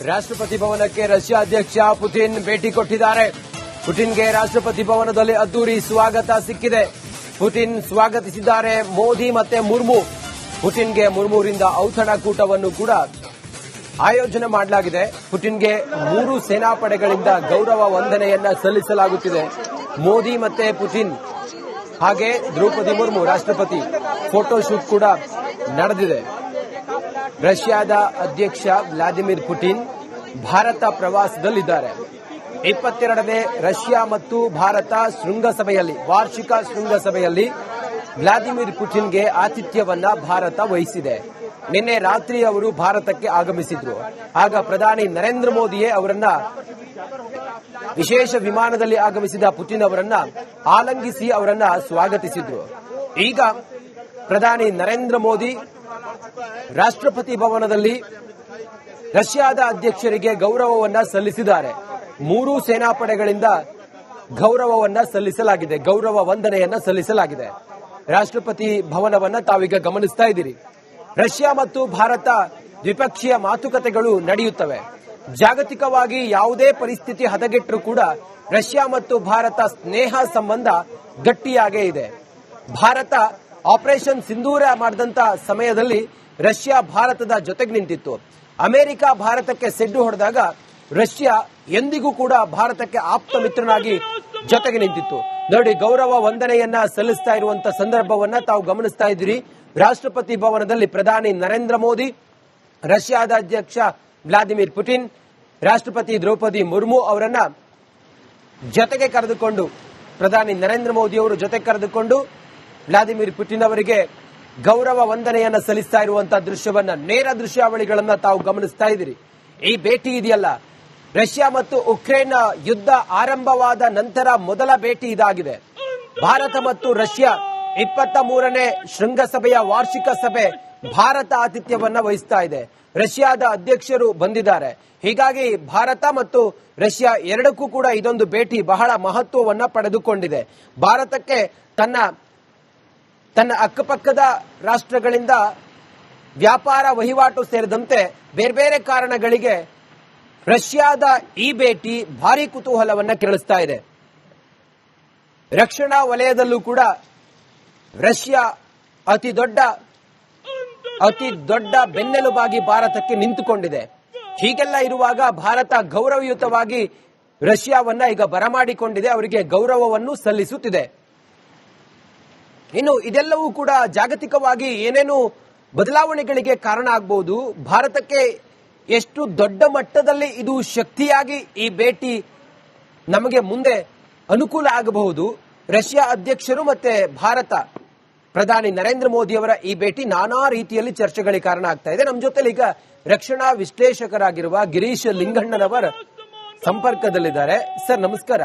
ರಾಷ್ಟ್ರಪತಿ ಭವನಕ್ಕೆ ರಷ್ಯಾ ಅಧ್ಯಕ್ಷ ಪುಟಿನ್ ಭೇಟಿ ಕೊಟ್ಟಿದ್ದಾರೆ. ಪುಟಿನ್ಗೆ ರಾಷ್ಟ್ರಪತಿ ಭವನದಲ್ಲಿ ಅದ್ದೂರಿ ಸ್ವಾಗತ ಸಿಕ್ಕಿದೆ. ಪುಟಿನ್ ಸ್ವಾಗತಿಸಿದ್ದಾರೆ ಮೋದಿ ಮತ್ತೆ ಮುರ್ಮು. ಪುಟಿನ್ಗೆ ಮುರ್ಮುರಿಂದ ಔತಣಕೂಟವನ್ನು ಕೂಡ ಆಯೋಜನೆ ಮಾಡಲಾಗಿದೆ. ಪುಟಿನ್ಗೆ 3 ಸೇನಾಪಡೆಗಳಿಂದ ಗೌರವ ವಂದನೆಯನ್ನ ಸಲ್ಲಿಸಲಾಗುತ್ತಿದೆ. ಮೋದಿ ಮತ್ತೆ ಪುಟಿನ್ ಹಾಗೆ ದ್ರೌಪದಿ ಮುರ್ಮು ರಾಷ್ಟ್ರಪತಿ ಫೋಟೋಶೂಟ್ ಕೂಡ ನಡೆದಿದೆ. ರಷ್ಯಾದ ಅಧ್ಯಕ್ಷ ವ್ಲಾದಿಮಿರ್ ಪುಟಿನ್ ಭಾರತ ಪ್ರವಾಸದಲ್ಲಿದ್ದಾರೆ. 22ನೇ ರಷ್ಯಾ ಮತ್ತು ಭಾರತ ಶೃಂಗಸಭೆಯಲ್ಲಿ ವಾರ್ಷಿಕ ಶೃಂಗಸಭೆಯಲ್ಲಿ ವ್ಲಾದಿಮಿರ್ ಪುಟಿನ್ಗೆ ಆತಿಥ್ಯವನ್ನ ಭಾರತ ವಹಿಸಿದೆ. ನಿನ್ನೆ ರಾತ್ರಿ ಅವರು ಭಾರತಕ್ಕೆ ಆಗಮಿಸಿದ್ರು. ಆಗ ಪ್ರಧಾನಿ ನರೇಂದ್ರ ಮೋದಿಯೇ ಅವರನ್ನ ವಿಶೇಷ ವಿಮಾನದಲ್ಲಿ ಆಗಮಿಸಿದ ಪುಟಿನ್ ಅವರನ್ನ ಆಲಂಗಿಸಿ ಅವರನ್ನ ಸ್ವಾಗತಿಸಿದ್ರು. ಈಗ ಪ್ರಧಾನಿ ನರೇಂದ್ರ ಮೋದಿ ರಾಷ್ಟ್ರಪತಿ ಭವನದಲ್ಲಿ ರಷ್ಯಾದ ಅಧ್ಯಕ್ಷರಿಗೆ ಗೌರವವನ್ನ ಸಲ್ಲಿಸಿದ್ದಾರೆ. 3 ಸೇನಾಪಡೆಗಳಿಂದ ಗೌರವವನ್ನ ಸಲ್ಲಿಸಲಾಗಿದೆ, ಗೌರವ ವಂದನೆಯನ್ನ ಸಲ್ಲಿಸಲಾಗಿದೆ. ರಾಷ್ಟ್ರಪತಿ ಭವನವನ್ನ ತಾವೀಗ ಗಮನಿಸ್ತಾ ಇದ್ದೀರಿ. ರಷ್ಯಾ ಮತ್ತು ಭಾರತ ದ್ವಿಪಕ್ಷೀಯ ಮಾತುಕತೆಗಳು ನಡೆಯುತ್ತವೆ. ಜಾಗತಿಕವಾಗಿ ಯಾವುದೇ ಪರಿಸ್ಥಿತಿ ಹದಗೆಟ್ಟರೂ ಕೂಡ ರಷ್ಯಾ ಮತ್ತು ಭಾರತ ಸ್ನೇಹ ಸಂಬಂಧ ಗಟ್ಟಿಯಾಗೇ ಇದೆ. ಭಾರತ ಆಪರೇಷನ್ ಸಿಂಧೂರ ಮಾಡಿದಂತ ಸಮಯದಲ್ಲಿ ರಷ್ಯಾ ಭಾರತದ ಜೊತೆಗೆ ನಿಂತಿತ್ತು. ಅಮೆರಿಕ ಭಾರತಕ್ಕೆ ಸೆಡ್ಡು ಹೊಡೆದಾಗ ರಷ್ಯಾ ಎಂದಿಗೂ ಕೂಡ ಭಾರತಕ್ಕೆ ಆಪ್ತ ಮಿತ್ರನಾಗಿ ಜೊತೆಗೆ ನಿಂತಿತ್ತು. ನೋಡಿ, ಗೌರವ ವಂದನೆಯನ್ನ ಸಲ್ಲಿಸ್ತಾ ಇರುವಂತಹ ಸಂದರ್ಭವನ್ನ ತಾವು ಗಮನಿಸ್ತಾ ಇದ್ದೀರಿ. ರಾಷ್ಟ್ರಪತಿ ಭವನದಲ್ಲಿ ಪ್ರಧಾನಿ ನರೇಂದ್ರ ಮೋದಿ, ರಷ್ಯಾದ ಅಧ್ಯಕ್ಷ ವ್ಲಾದಿಮಿರ್ ಪುಟಿನ್, ರಾಷ್ಟ್ರಪತಿ ದ್ರೌಪದಿ ಮುರ್ಮು ಅವರನ್ನ ಜೊತೆಗೆ ಕರೆದುಕೊಂಡು ಪ್ರಧಾನಿ ನರೇಂದ್ರ ಮೋದಿ ಅವರು ಜೊತೆಗೆ ಕರೆದುಕೊಂಡು ವ್ಲಾದಿಮಿರ್ ಪುಟಿನ್ ಅವರಿಗೆ ಗೌರವ ವಂದನೆಯನ್ನ ಸಲ್ಲಿಸ್ತಾ ಇರುವಂತಹ ದೃಶ್ಯವನ್ನ, ನೇರ ದೃಶ್ಯಾವಳಿಗಳನ್ನ ತಾವು ಗಮನಿಸ್ತಾ ಇದ್ದೀರಿ. ಈ ಭೇಟಿ ಇದೆಯಲ್ಲ, ರಷ್ಯಾ ಮತ್ತು ಉಕ್ರೇನ್ ಯುದ್ಧ ಆರಂಭವಾದ ನಂತರ ಮೊದಲ ಭೇಟಿ ಇದಾಗಿದೆ. ಭಾರತ ಮತ್ತು ರಷ್ಯಾ 23ನೇ ಶೃಂಗಸಭೆಯ ವಾರ್ಷಿಕ ಸಭೆ ಭಾರತ ಆತಿಥ್ಯವನ್ನ ವಹಿಸ್ತಾ ಇದೆ. ರಷ್ಯಾದ ಅಧ್ಯಕ್ಷರು ಬಂದಿದ್ದಾರೆ. ಹೀಗಾಗಿ ಭಾರತ ಮತ್ತು ರಷ್ಯಾ ಎರಡಕ್ಕೂ ಕೂಡ ಇದೊಂದು ಭೇಟಿ ಬಹಳ ಮಹತ್ವವನ್ನ ಪಡೆದುಕೊಂಡಿದೆ. ಭಾರತಕ್ಕೆ ತನ್ನ ಅಕ್ಕಪಕ್ಕದ ರಾಷ್ಟ್ರಗಳಿಂದ ವ್ಯಾಪಾರ ವಹಿವಾಟು ಸೇರಿದಂತೆ ಬೇರೆ ಬೇರೆ ಕಾರಣಗಳಿಗೆ ರಷ್ಯಾದ ಈ ಭೇಟಿ ಭಾರಿ ಕುತೂಹಲವನ್ನ ಕೆರಳಿಸ್ತಾ ಇದೆ. ರಕ್ಷಣಾ ವಲಯದಲ್ಲೂ ಕೂಡ ರಷ್ಯಾ ಅತಿ ದೊಡ್ಡ ಬೆನ್ನೆಲುಬಾಗಿ ಭಾರತಕ್ಕೆ ನಿಂತುಕೊಂಡಿದೆ. ಹೀಗೆಲ್ಲ ಇರುವಾಗ ಭಾರತ ಗೌರವಯುತವಾಗಿ ರಷ್ಯಾವನ್ನ ಈಗ ಬರಮಾಡಿಕೊಂಡಿದೆ, ಅವರಿಗೆ ಗೌರವವನ್ನು ಸಲ್ಲಿಸುತ್ತಿದೆ. ಇನ್ನು ಇದೆಲ್ಲವೂ ಕೂಡ ಜಾಗತಿಕವಾಗಿ ಏನೇನು ಬದಲಾವಣೆಗಳಿಗೆ ಕಾರಣ ಆಗಬಹುದು. ಭಾರತಕ್ಕೆ ಎಷ್ಟು ದೊಡ್ಡ ಮಟ್ಟದಲ್ಲಿ ಇದು ಶಕ್ತಿಯಾಗಿ ಈ ಭೇಟಿ ನಮಗೆ ಮುಂದೆ ಅನುಕೂಲ ಆಗಬಹುದು. ರಷ್ಯಾ ಅಧ್ಯಕ್ಷರು ಮತ್ತೆ ಭಾರತ ಪ್ರಧಾನಿ ನರೇಂದ್ರ ಮೋದಿ ಅವರ ಈ ಭೇಟಿ ನಾನಾ ರೀತಿಯಲ್ಲಿ ಚರ್ಚೆಗಳಿಗೆ ಕಾರಣ ಆಗ್ತಾ ಇದೆ. ನಮ್ಮ ಜೊತೆ ಈಗ ರಕ್ಷಣಾ ವಿಶ್ಲೇಷಕರಾಗಿರುವ ಗಿರೀಶ್ ಲಿಂಗಣ್ಣನವರ ಸಂಪರ್ಕದಲ್ಲಿದ್ದಾರೆ. ಸರ್ ನಮಸ್ಕಾರ.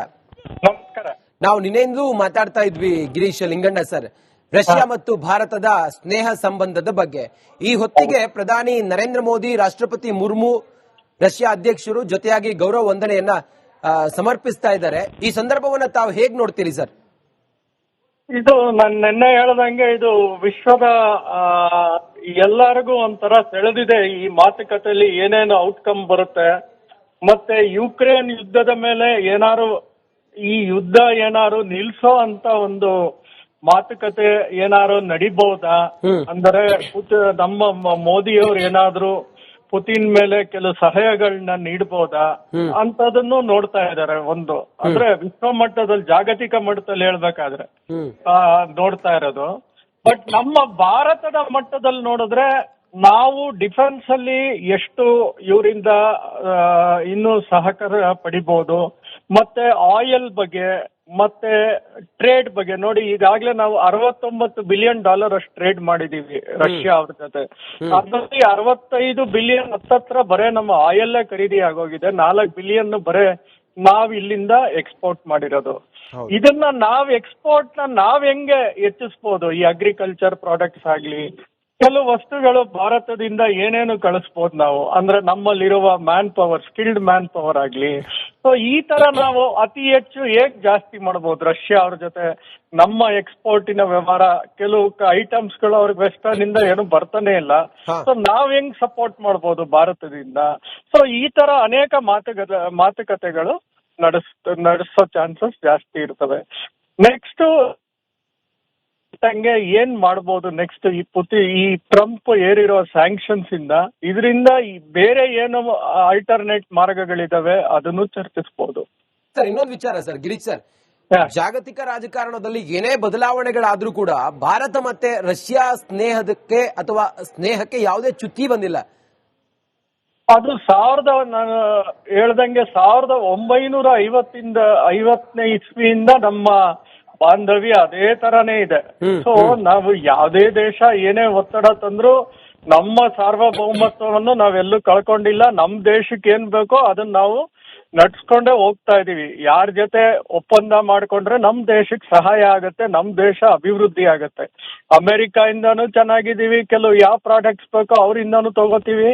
ನಮಸ್ಕಾರ. ನಾವು ನಿನ್ನೆಂದೂ ಮಾತಾಡ್ತಾ ಇದ್ವಿ ಗಿರೀಶ್ ಲಿಂಗಣ್ಣ ಸರ್, ರಷ್ಯಾ ಮತ್ತು ಭಾರತದ ಸ್ನೇಹ ಸಂಬಂಧದ ಬಗ್ಗೆ. ಈ ಹೊತ್ತಿಗೆ ಪ್ರಧಾನಿ ನರೇಂದ್ರ ಮೋದಿ, ರಾಷ್ಟ್ರಪತಿ ಮುರ್ಮು, ರಷ್ಯಾ ಅಧ್ಯಕ್ಷರು ಜೊತೆಯಾಗಿ ಗೌರವ ವಂದನೆಯನ್ನ ಸಮರ್ಪಿಸ್ತಾ ಇದ್ದಾರೆ. ಈ ಸಂದರ್ಭವನ್ನ ತಾವು ಹೇಗ್ ನೋಡ್ತೀರಿ ಸರ್? ಇದು ನಾನು ನಿನ್ನೆ ಹೇಳ್ದಂಗೆ ಇದು ವಿಶ್ವದ ಎಲ್ಲರಿಗೂ ಒಂಥರ ಸೆಳೆದಿದೆ. ಈ ಮಾತುಕತೆಯಲ್ಲಿ ಏನೇನು ಔಟ್ಕಮ್ ಬರುತ್ತೆ, ಮತ್ತೆ ಯುಕ್ರೇನ್ ಯುದ್ಧದ ಮೇಲೆ ಈ ಯುದ್ಧ ಏನಾರು ನಿಲ್ಸೋ ಅಂತ ಒಂದು ಮಾತುಕತೆ ಏನಾರು ನಡಿಬಹುದಾ, ಅಂದರೆ ನಮ್ಮ ಮೋದಿಯವರು ಏನಾದ್ರು ಪುತಿನ್ ಮೇಲೆ ಕೆಲವು ಸಲಹೆಗಳನ್ನ ನೀಡಬಹುದಾ ಅಂತದನ್ನು ನೋಡ್ತಾ ಇದ್ದಾರೆ. ಒಂದು ಅಂದ್ರೆ ವಿಶ್ವ ಮಟ್ಟದಲ್ಲಿ, ಜಾಗತಿಕ ಮಟ್ಟದಲ್ಲಿ ಹೇಳ್ಬೇಕಾದ್ರೆ ನೋಡ್ತಾ ಇರೋದು. ಬಟ್ ನಮ್ಮ ಭಾರತದ ಮಟ್ಟದಲ್ಲಿ ನೋಡಿದ್ರೆ ನಾವು ಡಿಫೆನ್ಸ್ ಅಲ್ಲಿ ಎಷ್ಟು ಇವರಿಂದ ಇನ್ನೂ ಸಹಕಾರ ಪಡಿಬಹುದು, ಮತ್ತೆ ಆಯಿಲ್ ಬಗ್ಗೆ ಮತ್ತೆ ಟ್ರೇಡ್ ಬಗ್ಗೆ ನೋಡಿ. ಈಗಾಗಲೇ ನಾವು $69 ಬಿಲಿಯನ್ ಅಷ್ಟು ಟ್ರೇಡ್ ಮಾಡಿದೀವಿ ರಷ್ಯಾ ಅವ್ರ ಜೊತೆ. ಅದರಲ್ಲಿ 65 ಬಿಲಿಯನ್ ಹತ್ತತ್ರ ಬರೇ ನಮ್ಮ ಆಯಿಲ್ ಖರೀದಿ ಆಗೋಗಿದೆ. 4 ಬಿಲಿಯನ್ ಬರೇ ನಾವ್ ಇಲ್ಲಿಂದ ಎಕ್ಸ್ಪೋರ್ಟ್ ಮಾಡಿರೋದು. ಇದನ್ನ ನಾವ್ ಹೆಂಗೆ ಹೆಚ್ಚಿಸಬಹುದು? ಈ ಅಗ್ರಿಕಲ್ಚರ್ ಪ್ರಾಡಕ್ಟ್ಸ್ ಆಗ್ಲಿ, ಕೆಲವು ವಸ್ತುಗಳು ಭಾರತದಿಂದ ಏನೇನು ಕಳಿಸಬಹುದು ನಾವು, ಅಂದ್ರೆ ನಮ್ಮಲ್ಲಿರುವ man power, skilled man power ಆಗ್ಲಿ, ಸೊ ಈ ತರ ನಾವು ಅತಿ ಹೆಚ್ಚು ಹೇಗ್ ಜಾಸ್ತಿ ಮಾಡಬಹುದು ರಷ್ಯಾ ಅವ್ರ ಜೊತೆ ನಮ್ಮ ಎಕ್ಸ್ಪೋರ್ಟಿನ ವ್ಯವಹಾರ ಕೆಲವು ಐಟಮ್ಸ್ ಗಳು ಅವ್ರಿಗೆ ವೆಸ್ಟರ್ನ್ ಇಂದ ಏನು ಬರ್ತಾನೆ ಇಲ್ಲ. ಸೊ ನಾವ್ ಹೆಂಗ್ ಸಪೋರ್ಟ್ ಮಾಡ್ಬೋದು ಭಾರತದಿಂದ? ಸೊ ಈ ತರ ಅನೇಕ ಮಾತುಕತೆಗಳು ನಡೆಸೋ ಚಾನ್ಸಸ್ ಜಾಸ್ತಿ ಇರ್ತವೆ. ನೆಕ್ಸ್ಟ್ ಏನ್ ಮಾಡ್ಬೋದು ನೆಕ್ಸ್ಟ್ ಈ ಟ್ರಂಪ್ ಏರಿರೋ ಸ್ಯಾಂಕ್ಷನ್ಸ್ ಇಂದ ಇದರಿಂದ ಬೇರೆ ಏನು ಆಲ್ಟರ್ನೇಟ್ ಮಾರ್ಗಗಳಿದಾವೆ ಅದನ್ನು ಚರ್ಚಿಸಬಹುದು. ಸರ್ ಇನ್ನೊಂದು ವಿಚಾರ ಸರ್ ಗಿರೀಶ್ ಸರ್, ಜಾಗತಿಕ ರಾಜಕಾರಣದಲ್ಲಿ ಏನೇ ಬದಲಾವಣೆಗಳಾದ್ರೂ ಕೂಡ ಭಾರತ ಮತ್ತೆ ರಷ್ಯಾ ಸ್ನೇಹಕ್ಕೆ ಯಾವುದೇ ಚ್ಯುತಿ ಬಂದಿಲ್ಲ. ಅದು ನಾನು ಹೇಳ್ದಂಗೆ 1950ನೇ ಇಸ್ವಿಯಿಂದ ನಮ್ಮ ಬಾಂಧವ್ಯ ಅದೇ ತರಾನೇ ಇದೆ. ಸೊ ನಾವು ಯಾವುದೇ ದೇಶ ಏನೇ ಒತ್ತಡ ತಂದ್ರು ನಮ್ಮ ಸಾರ್ವಭೌಮತ್ವವನ್ನು ನಾವೆಲ್ಲೂ ಕಳ್ಕೊಂಡಿಲ್ಲ. ನಮ್ ದೇಶಕ್ಕೆ ಏನ್ ಬೇಕೋ ಅದನ್ನ ನಾವು ನಡ್ಸ್ಕೊಂಡೇ ಹೋಗ್ತಾ ಇದೀವಿ. ಯಾರ ಜೊತೆ ಒಪ್ಪಂದ ಮಾಡ್ಕೊಂಡ್ರೆ ನಮ್ ದೇಶಕ್ಕೆ ಸಹಾಯ ಆಗತ್ತೆ, ನಮ್ ದೇಶ ಅಭಿವೃದ್ಧಿ ಆಗತ್ತೆ. ಅಮೆರಿಕ ಇಂದಾನು ಚೆನ್ನಾಗಿದ್ದೀವಿ, ಕೆಲವು ಯಾವ ಪ್ರಾಡಕ್ಟ್ಸ್ ಬೇಕೋ ಅವರಿಂದಾನು ತಗೋತೀವಿ.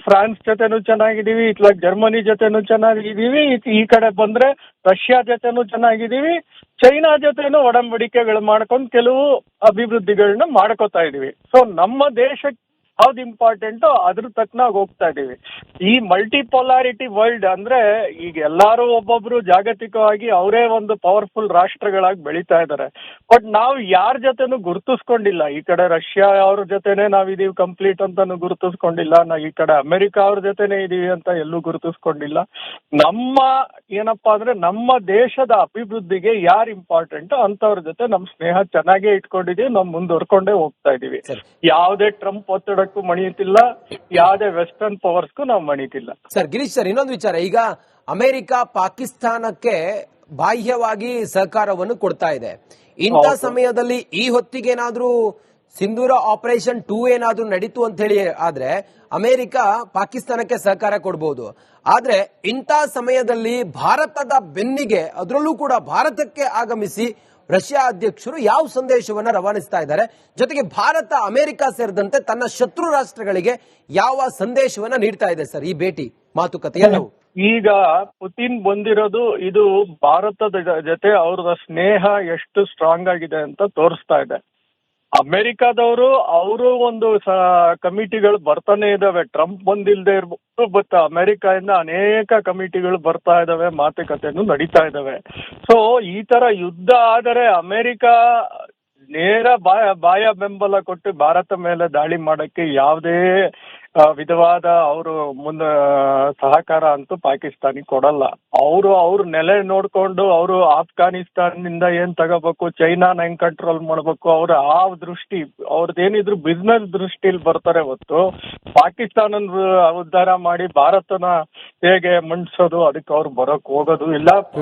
ಫ್ರಾನ್ಸ್ ಜೊತೆನೂ ಚೆನ್ನಾಗಿದ್ದೀವಿ, ಇತ್ಲಾಗ ಜರ್ಮನಿ ಜೊತೆನೂ ಚೆನ್ನಾಗಿದ್ದೀವಿ. ಈ ಕಡೆ ಬಂದ್ರೆ ರಷ್ಯಾ ಜೊತೆನೂ ಚೆನ್ನಾಗಿದ್ದೀವಿ, ಚೈನಾ ಜೊತೆನೂ ಒಡಂಬಡಿಕೆಗಳು ಮಾಡ್ಕೊಂಡು ಕೆಲವು ಅಭಿವೃದ್ಧಿಗಳನ್ನ ಮಾಡ್ಕೋತಾ ಇದೀವಿ. ಸೊ ನಮ್ಮ ದೇಶಕ್ಕೆ ಯಾವ್ದು ಇಂಪಾರ್ಟೆಂಟೋ ಅದ್ರ ತಕ್ಕನಾಗಿ ಹೋಗ್ತಾ ಇದೀವಿ. ಈ ಮಲ್ಟಿಪೊಲಾರಿಟಿ ವರ್ಲ್ಡ್ ಅಂದ್ರೆ ಈಗ ಎಲ್ಲಾರು ಒಬ್ಬೊಬ್ರು ಜಾಗತಿಕವಾಗಿ ಅವರೇ ಒಂದು ಪವರ್ಫುಲ್ ರಾಷ್ಟ್ರಗಳಾಗಿ ಬೆಳೀತಾ ಇದ್ದಾರೆ. ಬಟ್ ನಾವು ಯಾರ ಜೊತೆನೂ ಗುರುತಿಸ್ಕೊಂಡಿಲ್ಲ. ಈ ಕಡೆ ರಷ್ಯಾ ಅವ್ರ ಜೊತೆನೆ ನಾವಿದೀವಿ ಕಂಪ್ಲೀಟ್ ಅಂತಾನು ಗುರುತಿಸ್ಕೊಂಡಿಲ್ಲ. ಈ ಕಡೆ ಅಮೆರಿಕ ಅವ್ರ ಜೊತೆನೆ ಇದೀವಿ ಅಂತ ಎಲ್ಲೂ ಗುರುತಿಸ್ಕೊಂಡಿಲ್ಲ. ನಮ್ಮ ಏನಪ್ಪಾ ಅಂದ್ರೆ ನಮ್ಮ ದೇಶದ ಅಭಿವೃದ್ಧಿಗೆ ಯಾರು ಇಂಪಾರ್ಟೆಂಟ್ ಅಂತವ್ರ ಜೊತೆ ನಮ್ ಸ್ನೇಹ ಚೆನ್ನಾಗೇ ಇಟ್ಕೊಂಡಿದೀವಿ, ನಾವು ಮುಂದುವರ್ಕೊಂಡೇ ಹೋಗ್ತಾ ಇದೀವಿ. ಯಾವುದೇ ಟ್ರಂಪ್ ಒತ್ತಡಕ್ಕೂ ಮಣಿಯುತ್ತಿಲ್ಲ, ಯಾವುದೇ ವೆಸ್ಟರ್ನ್ ಪವರ್ಸ್ಗೂ ನಾವು ಮಣಿತಿಲ್ಲ. ಸರ್ ಗಿರೀಶ್ ಸರ್ ಇನ್ನೊಂದು ವಿಚಾರ, ಈಗ ಅಮೆರಿಕ ಪಾಕಿಸ್ತಾನಕ್ಕೆ ಬಾಹ್ಯವಾಗಿ ಸಹಕಾರವನ್ನು ಕೊಡ್ತಾ ಇದೆ. ಇಂಥ ಸಮಯದಲ್ಲಿ ಈ ಹೊತ್ತಿಗೇನಾದ್ರೂ ಸಿಂಧೂರ ಆಪರೇಷನ್ 2 ಏನಾದ್ರೂ ನಡೀತು ಅಂತ ಹೇಳಿ ಆದ್ರೆ ಅಮೆರಿಕ ಪಾಕಿಸ್ತಾನಕ್ಕೆ ಸಹಕಾರ ಕೊಡಬಹುದು. ಆದ್ರೆ ಇಂಥ ಸಮಯದಲ್ಲಿ ಭಾರತದ ಬೆನ್ನಿಗೆ, ಅದರಲ್ಲೂ ಕೂಡ ಭಾರತಕ್ಕೆ ಆಗಮಿಸಿ ರಷ್ಯಾ ಅಧ್ಯಕ್ಷರು ಯಾವ ಸಂದೇಶವನ್ನ ರವಾನಿಸ್ತಾ ಇದ್ದಾರೆ, ಜೊತೆಗೆ ಭಾರತ ಅಮೆರಿಕ ಸೇರಿದಂತೆ ತನ್ನ ಶತ್ರು ರಾಷ್ಟ್ರಗಳಿಗೆ ಯಾವ ಸಂದೇಶವನ್ನ ನೀಡ್ತಾ ಇದೆ ಸರ್ ಈ ಭೇಟಿ ಮಾತುಕತೆಯಲ್ಲೂ? ಈಗ ಪುತಿನ್ ಬಂದಿರೋದು ಇದು ಭಾರತದ ಜೊತೆ ಅವ್ರದ ಸ್ನೇಹ ಎಷ್ಟು ಸ್ಟ್ರಾಂಗ್ ಆಗಿದೆ ಅಂತ ತೋರಿಸ್ತಾ ಇದೆ. ಅಮೆರಿಕಾದವರು ಅವರು ಒಂದು ಕಮಿಟಿಗಳು ಬರ್ತಾನೆ ಇದಾವೆ. ಟ್ರಂಪ್ ಬಂದಿಲ್ದೇ ಇರ್ಬೋದು, ಬಟ್ ಅಮೆರಿಕದಿಂದ ಅನೇಕ ಕಮಿಟಿಗಳು ಬರ್ತಾ ಇದಾವೆ, ಮಾತುಕತೆನೂ ನಡೀತಾ ಇದಾವೆ. ಸೊ ಈ ತರ ಯುದ್ಧ ಆದರೆ ಅಮೆರಿಕ ನೇರ ಬಾಯ ಬೆಂಬಲ ಕೊಟ್ಟು ಭಾರತ ಮೇಲೆ ದಾಳಿ ಮಾಡಕ್ಕೆ ಯಾವುದೇ ವಿಧವಾದ ಅವರು ಮುಂದೆ ಸಹಕಾರ ಅಂತೂ ಪಾಕಿಸ್ತಾನಿಗೆ ಕೊಡಲ್ಲ. ಅವ್ರ ನೆಲೆ ನೋಡ್ಕೊಂಡು ಅವರು ಆಫ್ಘಾನಿಸ್ತಾನದಿಂದ ಏನ್ ತಗೋಬೇಕು, ಚೈನಾನ ಹೆಂಗ್ ಕಂಟ್ರೋಲ್ ಮಾಡ್ಬೇಕು, ಅವ್ರ ಆ ದೃಷ್ಟಿ ಅವ್ರದ್ದೇನಿದ್ರು ಬಿಸ್ನೆಸ್ ದೃಷ್ಟಿಲಿ ಬರ್ತಾರೆ ಹೊತ್ತು ಪಾಕಿಸ್ತಾನ ಉದ್ಧಾರ ಮಾಡಿ ಭಾರತನ ಹೇಗೆ ಮಂಡಿಸೋದು ಅದಕ್ಕೆ ಅವ್ರು ಬರೋಕ್ ಹೋಗೋದು ಇಲ್ಲ.